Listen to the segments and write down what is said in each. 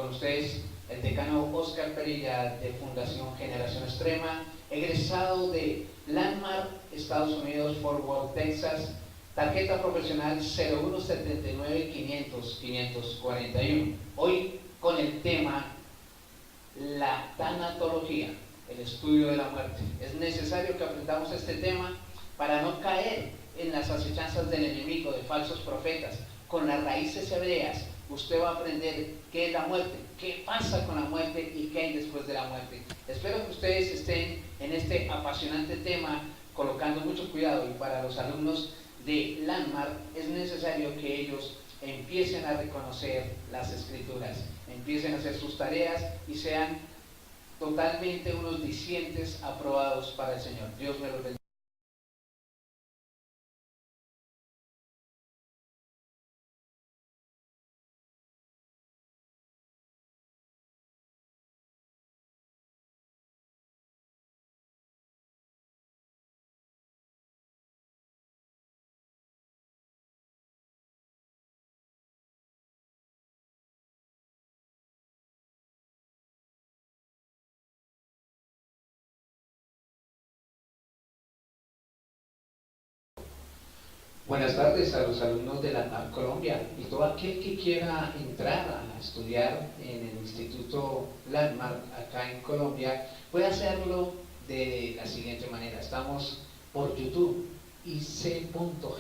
Con ustedes, el decano Oscar Perilla, de Fundación Generación Extrema, egresado de Landmark, Estados Unidos, Fort Worth, Texas, tarjeta profesional 0179-500-541. Hoy con el tema la tanatología, el estudio de la muerte. Es necesario que aprendamos este tema para no caer en las acechanzas del enemigo, de falsos profetas. Con las raíces hebreas, usted va a aprender qué es la muerte, qué pasa con la muerte y qué hay después de la muerte. Espero que ustedes estén en este apasionante tema colocando mucho cuidado, y para los alumnos de Landmark es necesario que ellos empiecen a reconocer las escrituras, empiecen a hacer sus tareas y sean totalmente unos discientes aprobados para el Señor. Dios me los bendiga. Buenas tardes a los alumnos de Landmark Colombia y todo aquel que quiera entrar a estudiar en el Instituto Landmark acá en Colombia puede hacerlo de la siguiente manera. Estamos por YouTube, IC.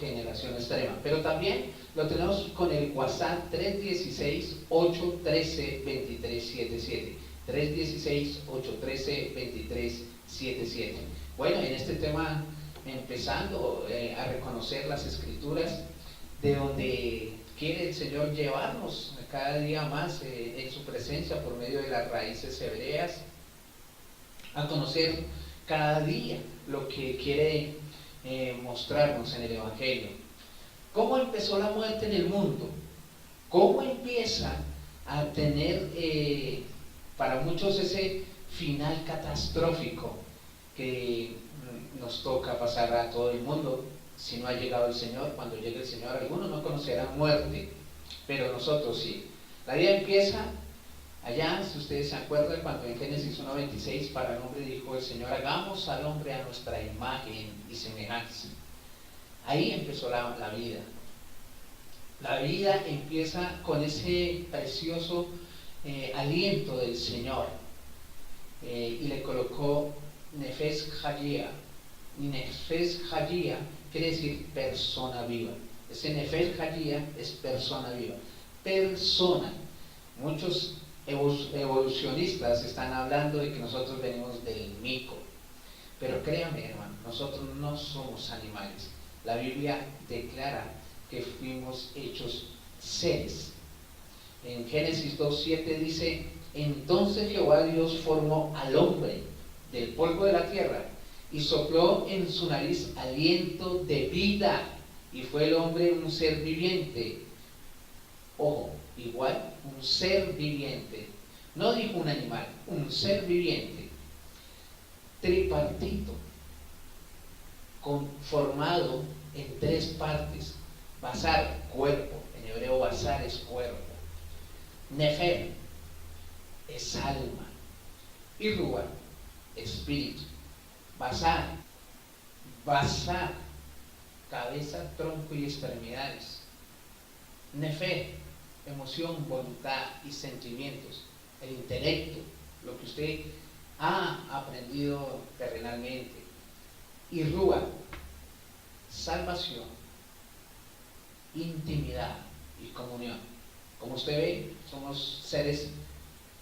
Generación Extrema, pero también lo tenemos con el WhatsApp 316-813-2377, 316-813-2377. Bueno, en este tema, empezando a reconocer las escrituras, de donde quiere el Señor llevarnos cada día más en su presencia por medio de las raíces hebreas, a conocer cada día lo que quiere mostrarnos en el Evangelio. ¿Cómo empezó la muerte en el mundo? ¿Cómo empieza a tener para muchos ese final catastrófico que nos toca pasar a todo el mundo si no ha llegado el Señor? Cuando llegue el Señor, algunos no conocerán muerte, pero nosotros sí. La vida empieza allá, si ustedes se acuerdan, cuando en Génesis 1:26, para el hombre dijo el Señor: hagamos al hombre a nuestra imagen y semejanza. Ahí empezó la vida. La vida empieza con ese precioso aliento del Señor, y le colocó Nefesh Hayia. Nefesh Hayia quiere decir persona viva. Ese Nefesh Hayia es persona viva. Persona. Muchos evolucionistas están hablando de que nosotros venimos del mico, pero créame, hermano, nosotros no somos animales. La Biblia declara que fuimos hechos seres. En Génesis 2:7 dice: entonces Jehová Dios formó al hombre del polvo de la tierra y sopló en su nariz aliento de vida, y fue el hombre un ser viviente. Ojo, igual, un ser viviente. No dijo un animal, un ser viviente, tripartito, formado en tres partes. Basar, cuerpo, en hebreo basar es cuerpo. Nefer es alma, y Ruach, espíritu. Basar, cabeza, tronco y extremidades. Nefer, emoción, voluntad y sentimientos, el intelecto, lo que usted ha aprendido terrenalmente. Y Ruach, salvación, intimidad y comunión. Como usted ve, somos seres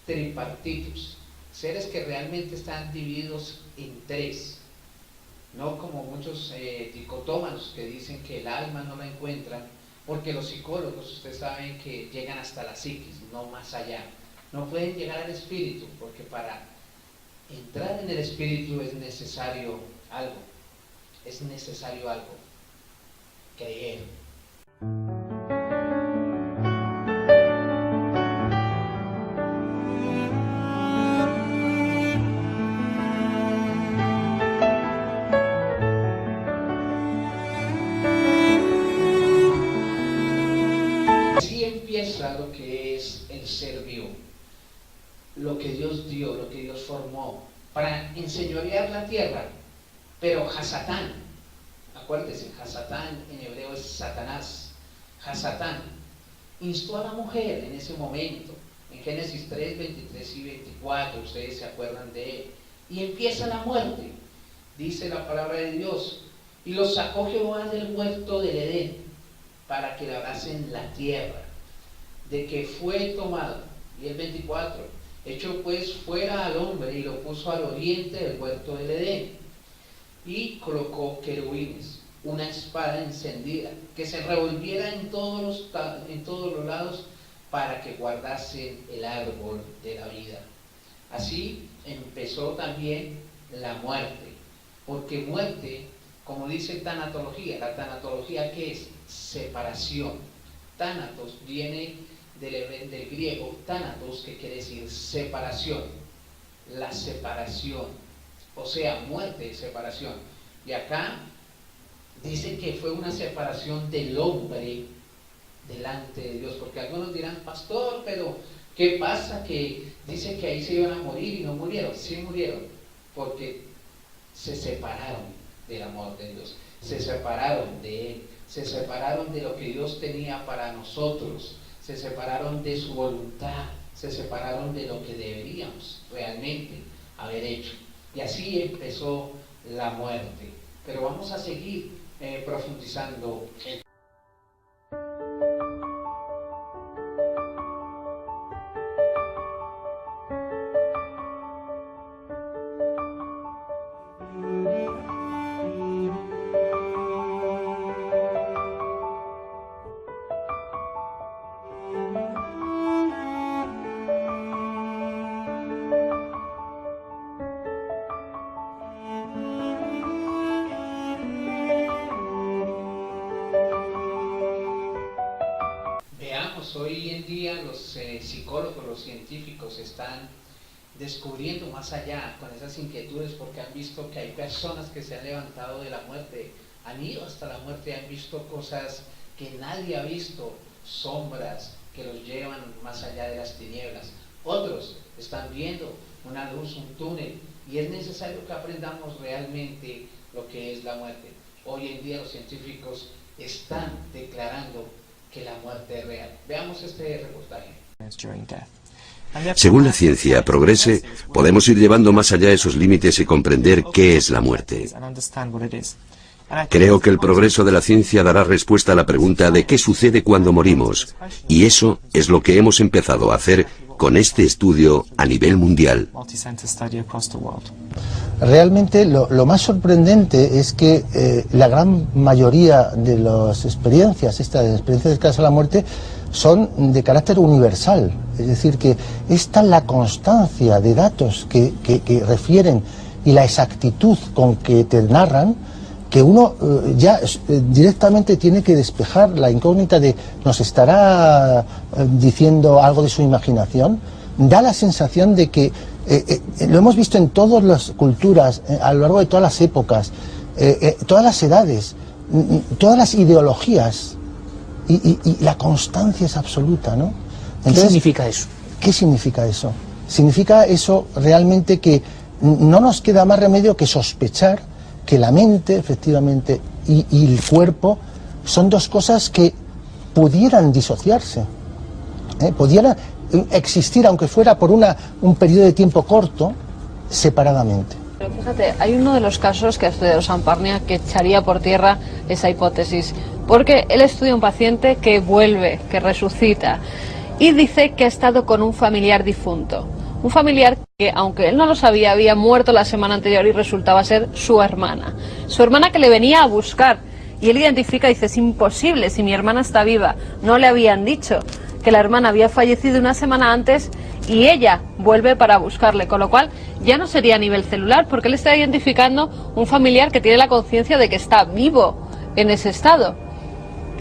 tripartitos, seres que realmente están divididos en tres, no como muchos dicotómanos que dicen que el alma no la encuentran, porque los psicólogos, ustedes saben que llegan hasta la psiquis, no más allá. No pueden llegar al espíritu, porque para entrar en el espíritu es necesario algo, creer. Así empieza lo que es el ser vivo. lo que Dios dio, lo que Dios formó, para enseñorear la tierra. Pero Hasatán, acuérdese, Hasatán en hebreo es Satanás, Hasatán, instó a la mujer en ese momento, en Génesis 3, 23 y 24, ustedes se acuerdan de él, y empieza la muerte, dice la palabra de Dios, y los sacó Jehová del huerto del Edén, para que labrasen la tierra, de que fue tomado, y el 24, echó pues fuera al hombre y lo puso al oriente del huerto del Edén, y colocó querubines, una espada encendida, que se revolviera en todos los lados, para que guardasen el árbol de la vida. Así empezó también la muerte, porque muerte, como dice tanatología, la tanatología, ¿qué es? Separación. Tánatos viene del griego tánatos, que quiere decir separación, la separación, o sea, muerte, separación. Y acá dice que fue una separación del hombre delante de Dios, porque algunos dirán, pastor, pero ¿qué pasa? Que dice que ahí se iban a morir y no murieron. Sí murieron, porque se separaron del amor de Dios, se separaron de Él, se separaron de lo que Dios tenía para nosotros, se separaron de su voluntad, se separaron de lo que deberíamos realmente haber hecho. Y así empezó la muerte. Pero vamos a seguir profundizando en... Hoy en día los psicólogos, los científicos están descubriendo más allá con esas inquietudes, porque han visto que hay personas que se han levantado de la muerte, han ido hasta la muerte, han visto cosas que nadie ha visto, sombras que los llevan más allá de las tinieblas. Otros están viendo una luz, un túnel, y es necesario que aprendamos realmente lo que es la muerte. Hoy en día los científicos están declarando que la muerte es real. Veamos este reportaje. Según la ciencia progrese, podemos ir llevando más allá esos límites y comprender qué es la muerte. Creo que el progreso de la ciencia dará respuesta a la pregunta de qué sucede cuando morimos, y eso es lo que hemos empezado a hacer con este estudio a nivel mundial. Realmente lo más sorprendente es que la gran mayoría de las experiencias, estas experiencias cercanas a la muerte, son de carácter universal. Es decir, que esta la constancia de datos que refieren y la exactitud con que te narran, que uno ya directamente tiene que despejar la incógnita de ¿nos estará diciendo algo de su imaginación? Da la sensación de que lo hemos visto en todas las culturas, a lo largo de todas las épocas, todas las edades, todas las ideologías, y la constancia es absoluta, ¿no? Entonces, ¿qué significa eso? ¿Qué significa eso? Significa eso realmente que no nos queda más remedio que sospechar que la mente, efectivamente, y el cuerpo son dos cosas que pudieran disociarse, pudieran existir, aunque fuera por un periodo de tiempo corto, separadamente. Pero fíjate, hay uno de los casos que ha estudiado Samparnia que echaría por tierra esa hipótesis, porque él estudia un paciente que vuelve, que resucita, y dice que ha estado con un familiar difunto. Un familiar que, aunque él no lo sabía, había muerto la semana anterior y resultaba ser su hermana. Su hermana que le venía a buscar. Y él identifica y dice, es imposible, si mi hermana está viva. No le habían dicho que la hermana había fallecido una semana antes y ella vuelve para buscarle. Con lo cual ya no sería a nivel celular, porque él está identificando un familiar que tiene la conciencia de que está vivo en ese estado.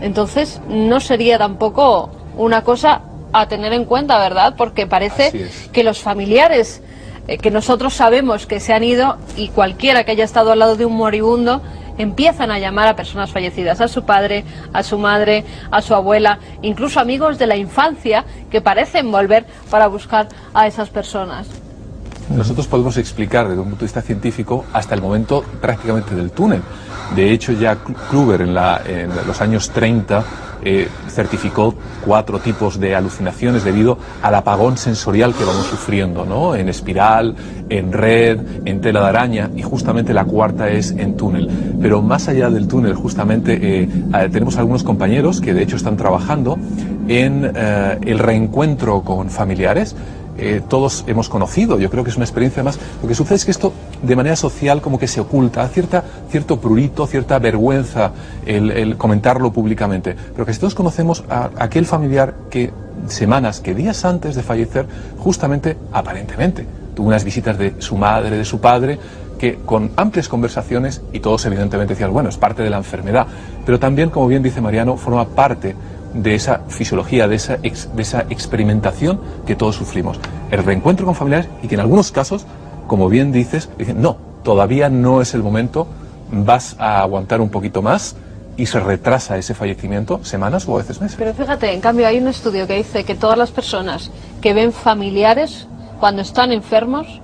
Entonces no sería tampoco una cosa a tener en cuenta, ¿verdad? Porque parece que los familiares que nosotros sabemos que se han ido, y cualquiera que haya estado al lado de un moribundo empiezan a llamar a personas fallecidas, a su padre, a su madre, a su abuela, incluso amigos de la infancia que parecen volver para buscar a esas personas. Nosotros podemos explicar desde un punto de vista científico hasta el momento prácticamente del túnel. De hecho, ya Kluver en los años 30 certificó 4 tipos de alucinaciones debido al apagón sensorial que vamos sufriendo, ¿no? En espiral, en red, en tela de araña, y justamente la 4ª es en túnel. Pero más allá del túnel, justamente tenemos algunos compañeros que de hecho están trabajando en el reencuentro con familiares. Todos hemos conocido, yo creo que es una experiencia más. Lo que sucede es que esto de manera social como que se oculta, cierto prurito, cierta vergüenza el comentarlo públicamente, pero que si todos conocemos a aquel familiar que semanas, que días antes de fallecer, justamente, aparentemente, tuvo unas visitas de su madre, de su padre, que con amplias conversaciones, y todos evidentemente decían, bueno, es parte de la enfermedad, pero también, como bien dice Mariano, forma parte de esa fisiología, de esa experimentación que todos sufrimos. El reencuentro con familiares, y que en algunos casos, como bien dices, dicen, no, todavía no es el momento, vas a aguantar un poquito más, y se retrasa ese fallecimiento semanas o a veces meses. Pero fíjate, en cambio hay un estudio que dice que todas las personas que ven familiares cuando están enfermos,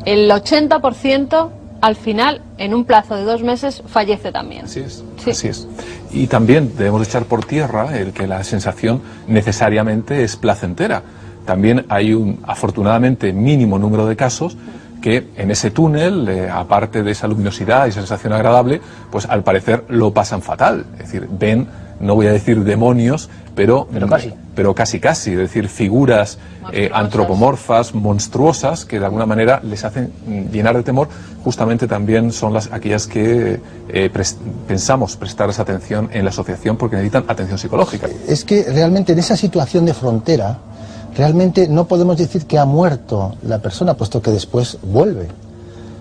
el 80% al final, en un plazo de 2 meses, fallece también. Así es, sí. Así es. Y también debemos echar por tierra el que la sensación necesariamente es placentera. También hay un, afortunadamente, mínimo número de casos que en ese túnel, aparte de esa luminosidad y sensación agradable, pues al parecer lo pasan fatal. Es decir, ven, no voy a decir demonios, pero casi, es decir, figuras antropomorfas, monstruosas, que de alguna manera les hacen llenar de temor. Justamente también son aquellas que pensamos prestarles atención en la asociación porque necesitan atención psicológica. Es que realmente en esa situación de frontera, realmente no podemos decir que ha muerto la persona, puesto que después vuelve.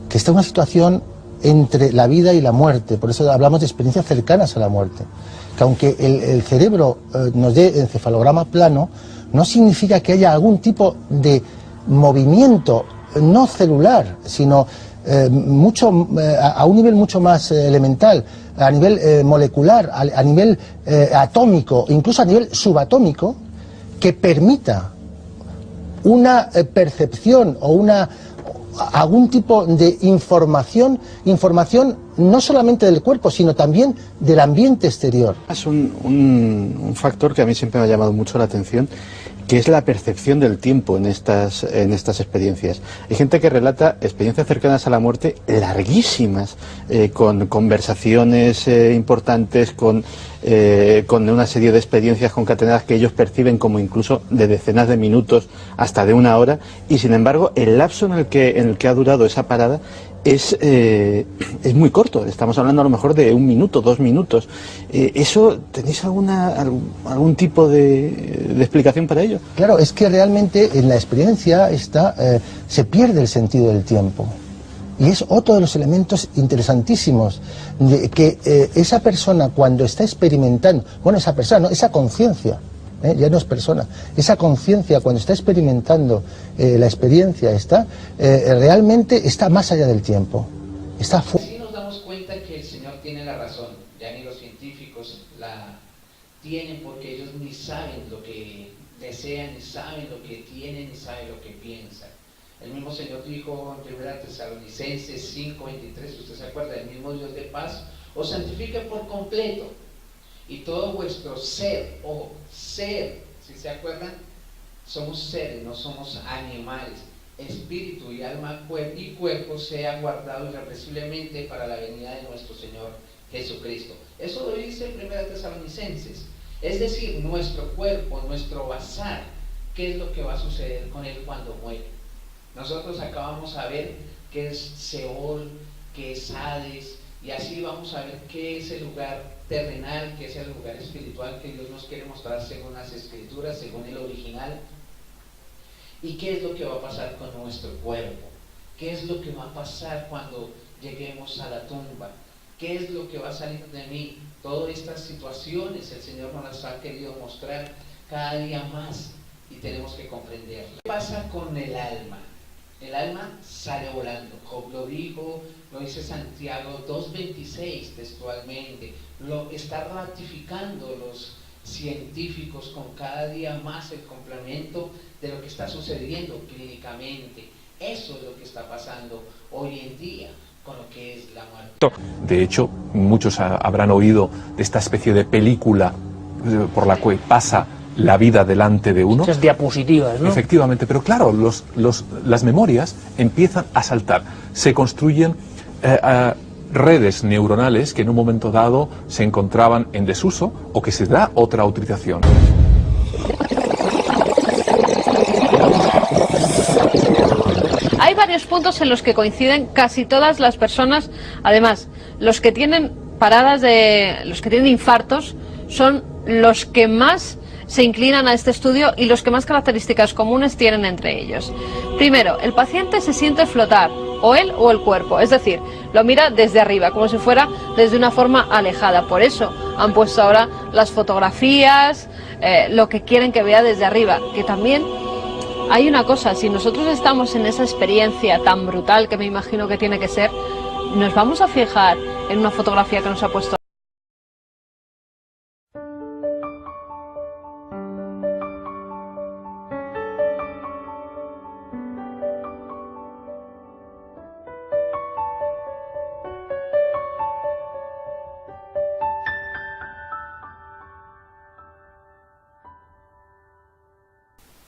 Que está en una situación entre la vida y la muerte, por eso hablamos de experiencias cercanas a la muerte. Que aunque el cerebro nos dé encefalograma plano, no significa que haya algún tipo de movimiento, no celular, sino a un nivel mucho más elemental, a nivel molecular, a nivel atómico, incluso a nivel subatómico, que permita una percepción o algún tipo de información no solamente del cuerpo, sino también del ambiente exterior. Es un factor que a mí siempre me ha llamado mucho la atención, que es la percepción del tiempo en estas experiencias. Hay gente que relata experiencias cercanas a la muerte larguísimas, con conversaciones importantes, con una serie de experiencias concatenadas que ellos perciben como incluso de decenas de minutos hasta de 1 hora, y sin embargo el lapso en el que ha durado esa parada es muy corto. Estamos hablando a lo mejor de 1 minuto, 2 minutos. ¿Eso tenéis algún tipo de explicación para ello? Claro, es que realmente en la experiencia se pierde el sentido del tiempo. Y es otro de los elementos interesantísimos, de que esa persona cuando está experimentando, esa conciencia, ya no es persona, esa conciencia cuando está experimentando la experiencia realmente está más allá del tiempo, está fuera. Así nos damos cuenta que el Señor tiene la razón, ya ni los científicos la tienen, porque ellos ni saben lo que desean, ni saben lo que tienen, ni saben lo que piensan. El mismo Señor dijo en 1 Tesalonicenses 5:23, usted se acuerda, el mismo Dios de paz os santifique por completo, y todo vuestro ser, ojo, ser, si se acuerdan, somos seres, no somos animales, espíritu y alma y cuerpo sea guardado irrepresiblemente para la venida de nuestro Señor Jesucristo. Eso lo dice en 1 Tesalonicenses, es decir, nuestro cuerpo, nuestro bazar, ¿qué es lo que va a suceder con él cuando muere? Nosotros acabamos a ver qué es Seol, qué es Hades, y así vamos a ver qué es el lugar terrenal, qué es el lugar espiritual que Dios nos quiere mostrar según las Escrituras, según el original. ¿Y qué es lo que va a pasar con nuestro cuerpo? ¿Qué es lo que va a pasar cuando lleguemos a la tumba? ¿Qué es lo que va a salir de mí? Todas estas situaciones el Señor nos las ha querido mostrar cada día más y tenemos que comprenderlas. ¿Qué pasa con el alma? El alma sale volando. Job lo dijo, lo dice Santiago 2:26 textualmente. Lo está ratificando los científicos con cada día más el complemento de lo que está sucediendo clínicamente. Eso es lo que está pasando hoy en día con lo que es la muerte. De hecho, muchos habrán oído de esta especie de película por la cual pasa la vida delante de uno. Muchas diapositivas, ¿no? Efectivamente, pero claro, las memorias empiezan a saltar. Se construyen redes neuronales que en un momento dado se encontraban en desuso o que se da otra utilización. Hay varios puntos en los que coinciden casi todas las personas. Además, los que tienen los que tienen infartos son los que más se inclinan a este estudio y los que más características comunes tienen entre ellos. Primero, el paciente se siente flotar, o él o el cuerpo, es decir, lo mira desde arriba, como si fuera desde una forma alejada. Por eso han puesto ahora las fotografías, lo que quieren que vea desde arriba, que también hay una cosa, si nosotros estamos en esa experiencia tan brutal que me imagino que tiene que ser, nos vamos a fijar en una fotografía que nos ha puesto.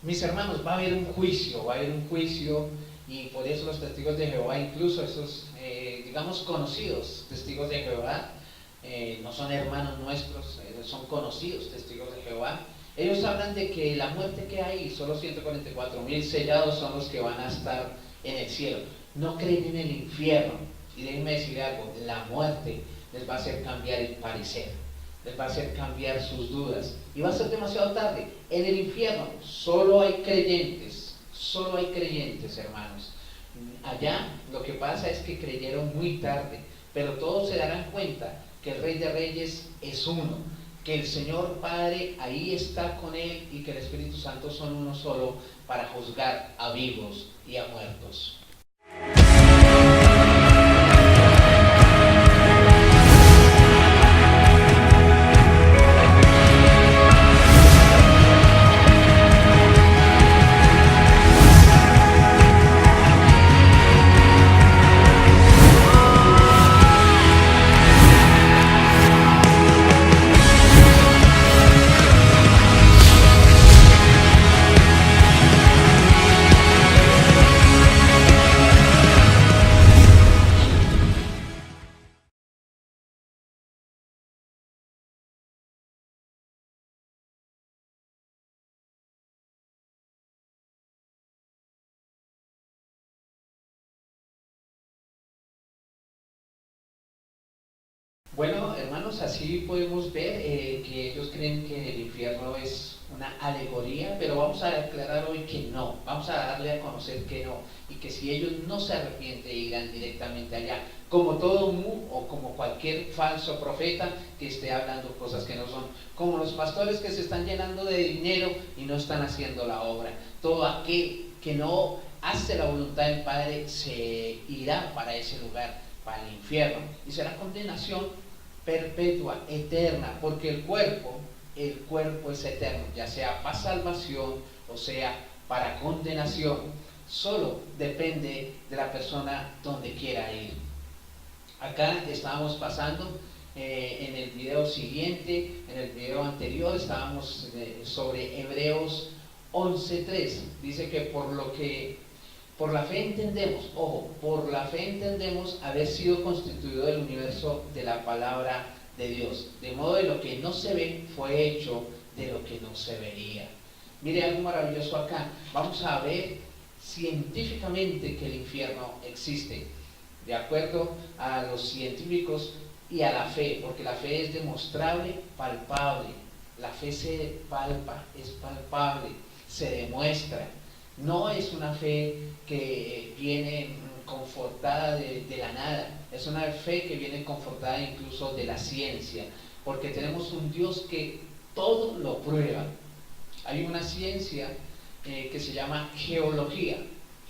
Mis hermanos, va a haber un juicio, y por eso los testigos de Jehová, incluso esos, digamos, conocidos testigos de Jehová, no son hermanos nuestros, son conocidos testigos de Jehová. Ellos hablan de que la muerte que hay, solo 144,000 sellados son los que van a estar en el cielo. No creen en el infierno. Y déjenme decirle algo, la muerte les va a hacer cambiar el parecer, les va a hacer cambiar sus dudas, y va a ser demasiado tarde. En el infierno solo hay creyentes, hermanos. Allá lo que pasa es que creyeron muy tarde, pero todos se darán cuenta que el Rey de Reyes es uno, que el Señor Padre ahí está con él, y que el Espíritu Santo son uno solo para juzgar a vivos y a muertos. Bueno, hermanos, así podemos ver que ellos creen que el infierno es una alegoría, pero vamos a aclarar hoy que no, vamos a darle a conocer que no, y que si ellos no se arrepienten irán directamente allá, como todo o como cualquier falso profeta que esté hablando cosas que no son, como los pastores que se están llenando de dinero y no están haciendo la obra. Todo aquel que no hace la voluntad del Padre se irá para ese lugar, para el infierno, y será condenación perpetua, eterna, porque el cuerpo es eterno, ya sea para salvación o sea para condenación. Solo depende de la persona donde quiera ir. Acá estábamos pasando en el video siguiente, en el video anterior estábamos sobre Hebreos 11:3. Dice que por la fe entendemos, por la fe entendemos haber sido constituido el universo de la palabra de Dios, de modo de lo que no se ve fue hecho de lo que no se veía. Mire algo maravilloso acá, vamos a ver científicamente que el infierno existe, de acuerdo a los científicos y a la fe, porque la fe es demostrable, palpable, la fe se palpa, es palpable, se demuestra. No es una fe que viene confortada de la nada, es una fe que viene confortada incluso de la ciencia, porque tenemos un Dios que todo lo prueba. Hay una ciencia que se llama geología.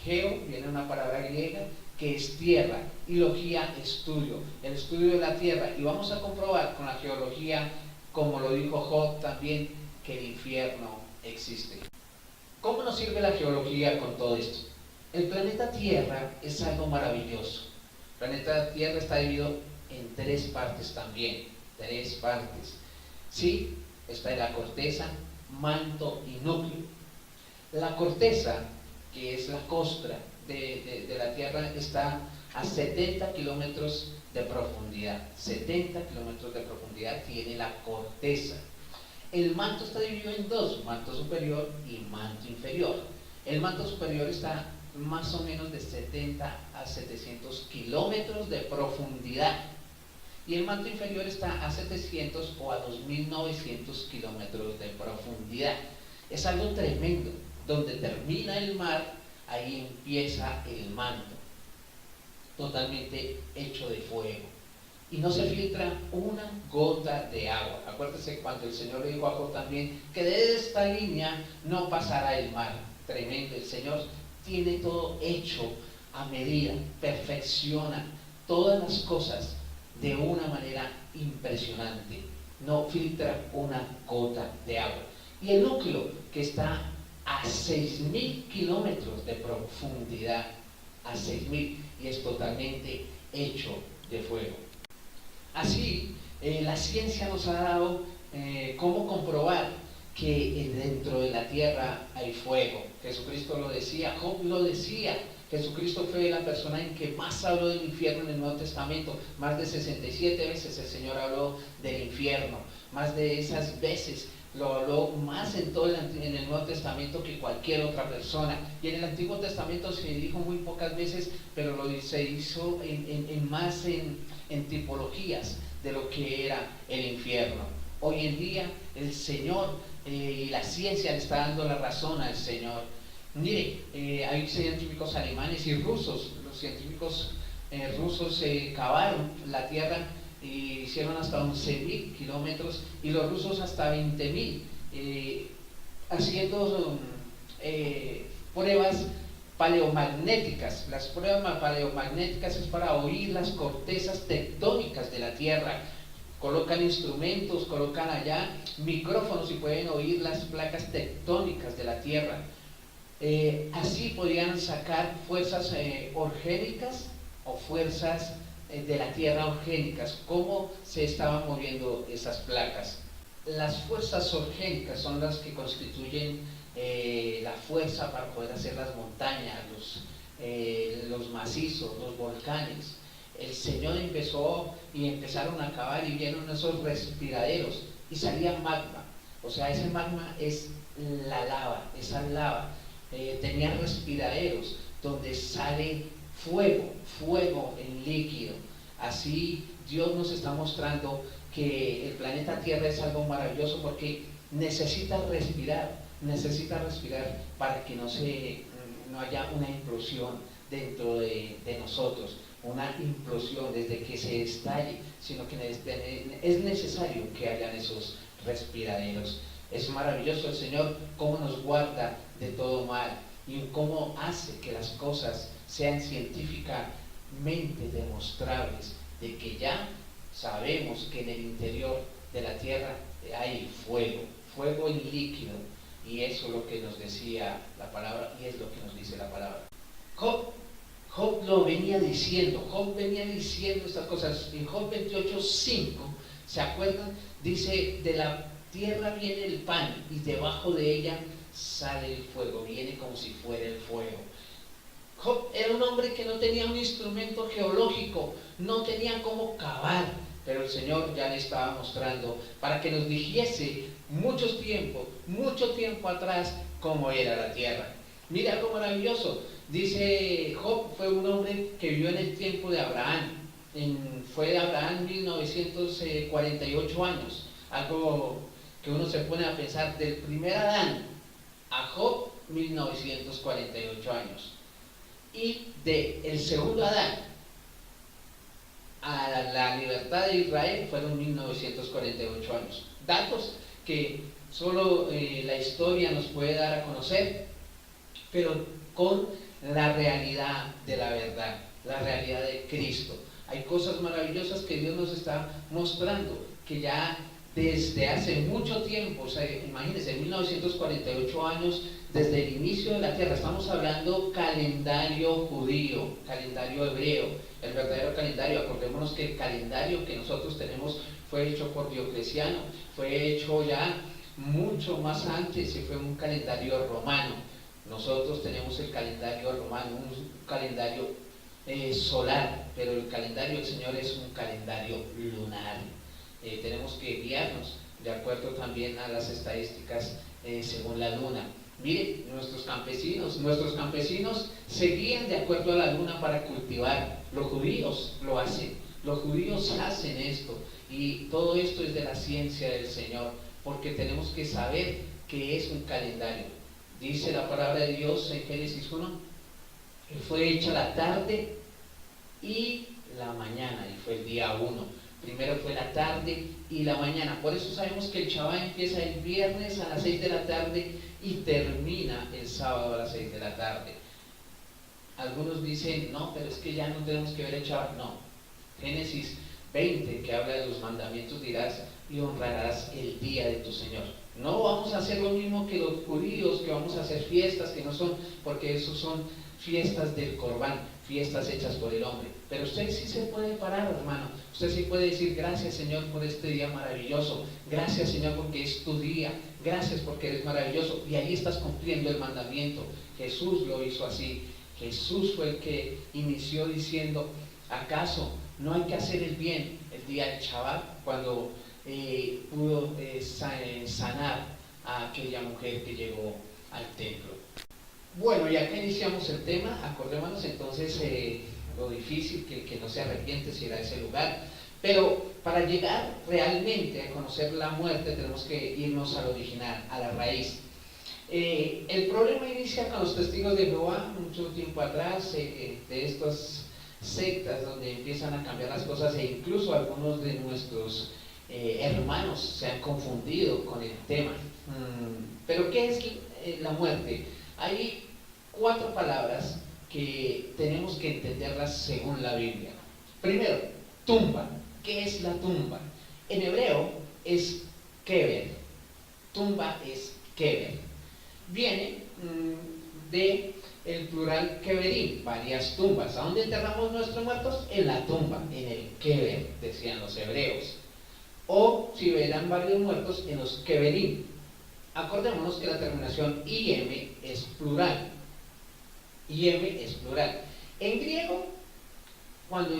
Geo viene de una palabra griega que es tierra, y logía, estudio, el estudio de la tierra. Y vamos a comprobar con la geología, como lo dijo Job también, que el infierno existe. ¿Cómo nos sirve la geología con todo esto? El planeta Tierra es algo maravilloso. El planeta Tierra está dividido en 3 partes también, 3 partes. Sí, está en la corteza, manto y núcleo. La corteza, que es la costra de la Tierra, está a 70 kilómetros de profundidad. 70 kilómetros de profundidad tiene la corteza. El manto está dividido en 2, manto superior y manto inferior. El manto superior está más o menos de 70 a 700 kilómetros de profundidad, y el manto inferior está a 700 o a 2900 kilómetros de profundidad. Es algo tremendo. Donde termina el mar, ahí empieza el manto, totalmente hecho de fuego, y no se filtra una gota de agua. Acuérdese cuando el Señor le dijo a Job también que de esta línea no pasará el mar. Tremendo. El Señor tiene todo hecho a medida, perfecciona todas las cosas de una manera impresionante, no filtra una gota de agua. Y el núcleo, que está a 6.000 kilómetros de profundidad, a 6.000, y es totalmente hecho de fuego. Así, la ciencia nos ha dado cómo comprobar que dentro de la tierra hay fuego. Jesucristo lo decía, Job lo decía. Jesucristo fue la persona en que más habló del infierno en el Nuevo Testamento. Más de 67 veces el Señor habló del infierno. Más de esas veces lo habló más en el Nuevo Testamento que cualquier otra persona. Y en el Antiguo Testamento se dijo muy pocas veces, pero se hizo más en tipologías de lo que era el infierno. Hoy en día el Señor y la ciencia le está dando la razón al Señor. Mire, hay científicos alemanes y rusos. Los científicos rusos cavaron la tierra y hicieron hasta 11.000 kilómetros, y los rusos hasta 20.000, haciendo pruebas paleomagnéticas. Las pruebas paleomagnéticas es para oír las cortezas tectónicas de la tierra. Colocan instrumentos, colocan allá micrófonos y pueden oír las placas tectónicas de la tierra. Así podían sacar fuerzas orgénicas o fuerzas de la tierra orgénicas, cómo se estaban moviendo esas placas. Las fuerzas orgénicas son las que constituyen la fuerza para poder hacer las montañas, los macizos, los volcanes. El Señor empezaron a cavar y vieron esos respiraderos y salía magma. O sea, ese magma es la lava, esa lava tenía respiraderos donde sale fuego en líquido. Así Dios nos está mostrando que el planeta Tierra es algo maravilloso, porque necesita respirar para que no haya una implosión dentro de nosotros, una implosión desde que se estalle, sino que es necesario que hayan esos respiraderos. Es maravilloso el Señor cómo nos guarda de todo mal y cómo hace que las cosas sean científicamente demostrables, de que ya sabemos que en el interior de la tierra hay fuego en líquido, y eso es lo que nos decía la palabra, y es lo que nos dice la palabra. Job lo venía diciendo, estas cosas. En Job 28:5, ¿se acuerdan? Dice, de la tierra viene el pan y debajo de ella sale el fuego, viene como si fuera el fuego. Job era un hombre que no tenía un instrumento geológico, no tenía cómo cavar, pero el Señor ya le estaba mostrando para que nos dijese mucho tiempo atrás cómo era la tierra. Mira algo maravilloso. Dice, Job fue un hombre que vivió en el tiempo de Abraham. Fue de Abraham 1948 años. Algo que uno se pone a pensar, del primer Adán a Job, 1948 años. Y del segundo Adán a la libertad de Israel fueron 1948 años. Datos que solo la historia nos puede dar a conocer, pero con la realidad de la verdad, la realidad de Cristo. Hay cosas maravillosas que Dios nos está mostrando, que ya desde hace mucho tiempo, o sea, imagínense, 1948 años desde el inicio de la tierra, estamos hablando calendario judío, calendario hebreo, el verdadero calendario. Acordémonos que el calendario que nosotros tenemos fue hecho por Diocleciano, fue hecho ya mucho más antes y fue un calendario romano. Nosotros tenemos el calendario romano, un calendario solar, pero el calendario del Señor es un calendario lunar. Tenemos que guiarnos de acuerdo también a las estadísticas según la luna. Mire, nuestros campesinos se guían de acuerdo a la luna para cultivar. Los judíos lo hacen, los judíos hacen esto, y todo esto es de la ciencia del Señor, porque tenemos que saber que es un calendario. Dice la palabra de Dios en Génesis 1, que fue hecha la tarde y la mañana, y fue el día 1. Primero fue la tarde y la mañana. Por eso sabemos que el Shabbat empieza el viernes a las 6 de la tarde y termina el sábado a las 6 de la tarde. Algunos dicen, no, pero es que ya no tenemos que ver el Shabbat. No. Génesis 20, que habla de los mandamientos, dirás y honrarás el día de tu Señor. No vamos a hacer lo mismo que los judíos, que vamos a hacer fiestas que no son, porque esos son fiestas del Corbán, fiestas hechas por el hombre. Pero usted sí se puede parar, hermano. Usted sí puede decir, gracias Señor por este día maravilloso, gracias Señor porque es tu día, gracias porque eres maravilloso, y ahí estás cumpliendo el mandamiento. Jesús lo hizo así. Jesús fue el que inició diciendo, ¿acaso no hay que hacer el bien el día del Shabbat? Cuando pudo sanar a aquella mujer que llegó al templo. Bueno, ya que iniciamos el tema, acordémonos entonces lo difícil que el que no se arrepiente se irá a ese lugar. Pero para llegar realmente a conocer la muerte tenemos que irnos al original, a la raíz. El problema inicia con los testigos de Jehová, mucho tiempo atrás, de estas sectas donde empiezan a cambiar las cosas, e incluso algunos de nuestros hermanos se han confundido con el tema. Pero ¿qué es la muerte? Hay 4 palabras que tenemos que entenderlas según la Biblia. Primero, tumba. ¿Qué es la tumba? En hebreo es kever. Tumba es kever. Viene de el plural keverim, varias tumbas. ¿A dónde enterramos nuestros muertos? En la tumba, en el kever, decían los hebreos. O si verán varios muertos, en los keverim. Acordémonos que la terminación im es plural. IM es plural. En griego, cuando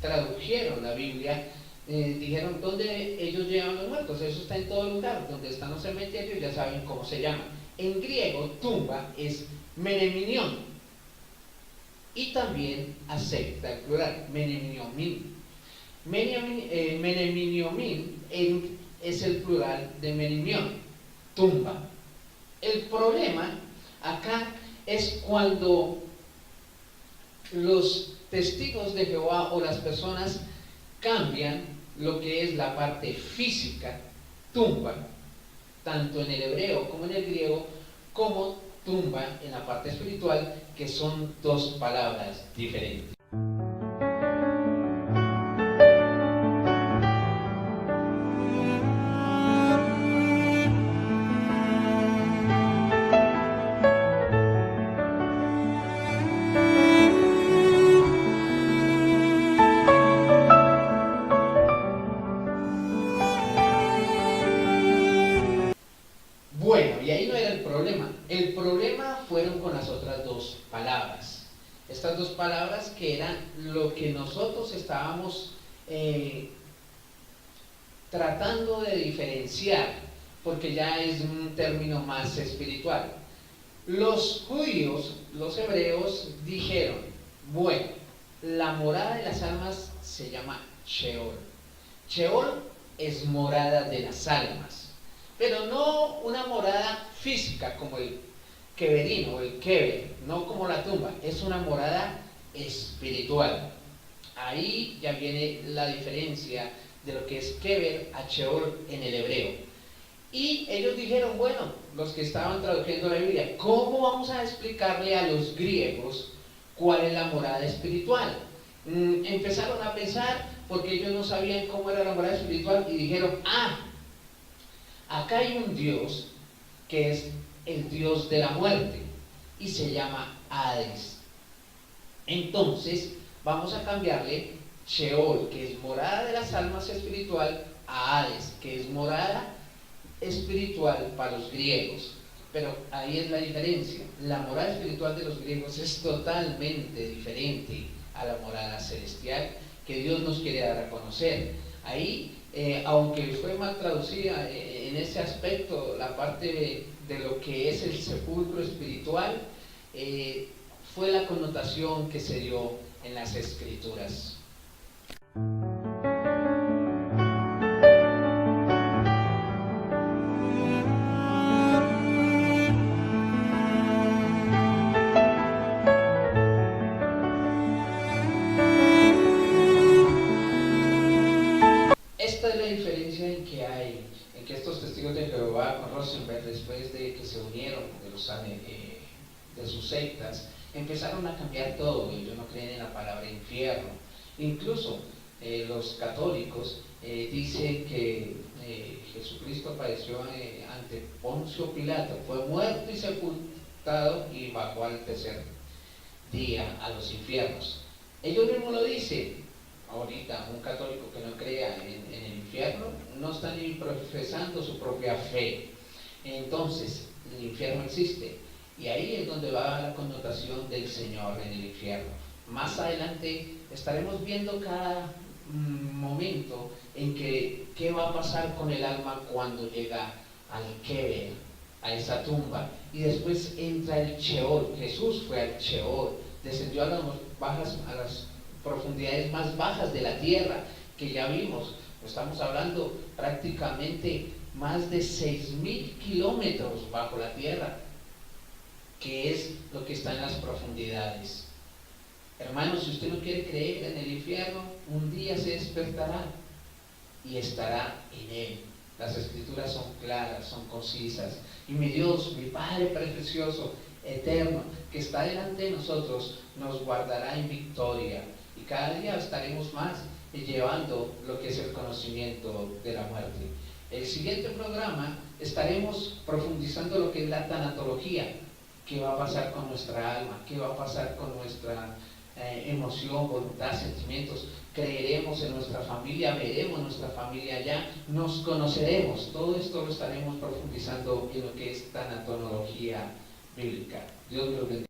tradujeron la Biblia, dijeron dónde ellos llevan los muertos. Eso está en todo lugar, donde están los cementerios, ya saben cómo se llama. En griego, tumba es meneminion, y también acepta el plural, meneminiomín. Meneminiomín es el plural de menimión, tumba. El problema acá es cuando los testigos de Jehová o las personas cambian lo que es la parte física, tumba, tanto en el hebreo como en el griego, como tumba en la parte espiritual, que son 2 palabras diferentes. Bueno, y ahí no era el problema. El problema fueron con las otras 2 palabras. Estas 2 palabras que eran lo que nosotros estábamos tratando de diferenciar, porque ya es un término más espiritual. Los judíos, los hebreos, dijeron, bueno, la morada de las almas se llama Sheol. Sheol es morada de las almas, pero no una morada física como el keverín o el kever, no como la tumba, es una morada espiritual. Ahí ya viene la diferencia de lo que es kever a Sheol en el hebreo. Y ellos dijeron, bueno, los que estaban traduciendo la Biblia, ¿cómo vamos a explicarle a los griegos cuál es la morada espiritual? Empezaron a pensar, porque ellos no sabían cómo era la morada espiritual, y dijeron, acá hay un Dios que es el Dios de la muerte, y se llama Hades. Entonces, vamos a cambiarle Sheol, que es morada de las almas espiritual, a Hades, que es morada espiritual para los griegos. Pero ahí es la diferencia. La morada espiritual de los griegos es totalmente diferente a la morada celestial que Dios nos quiere dar a conocer. Ahí, aunque fue mal traducida en ese aspecto, la parte de lo que es el sepulcro espiritual, fue la connotación que se dio en las Escrituras. Esta es la diferencia en que estos testigos de Jehová con Rosenberg, después de que se unieron de sus sectas, empezaron a cambiar todo. Ellos no creen en la palabra infierno. Incluso los católicos dicen que Jesucristo padeció ante Poncio Pilato, fue muerto y sepultado y bajó al tercer día a los infiernos. Ellos mismos lo dicen. Ahorita un católico que no crea en el infierno no está ni profesando su propia fe. Entonces, el infierno existe, y ahí es donde va la connotación del Señor en el infierno. Más adelante estaremos viendo cada momento en que qué va a pasar con el alma cuando llega al Kever, a esa tumba, y después entra el Sheol. Jesús fue al Sheol, descendió a las profundidades más bajas de la tierra, que ya vimos. Estamos hablando prácticamente más de 6.000 kilómetros bajo la tierra, que es lo que está en las profundidades. Hermanos, si usted no quiere creer en el infierno, un día se despertará y estará en él. Las Escrituras son claras, son concisas, y mi Dios, mi Padre precioso, eterno, que está delante de nosotros, nos guardará en victoria, y cada día estaremos más llevando lo que es el conocimiento de la muerte. El siguiente programa estaremos profundizando lo que es la tanatología. ¿Qué va a pasar con nuestra alma? ¿Qué va a pasar con nuestra emoción, voluntad, sentimientos? Creeremos en nuestra familia, veremos nuestra familia allá, nos conoceremos. Todo esto lo estaremos profundizando en lo que es tanatología bíblica. Dios me lo bendiga.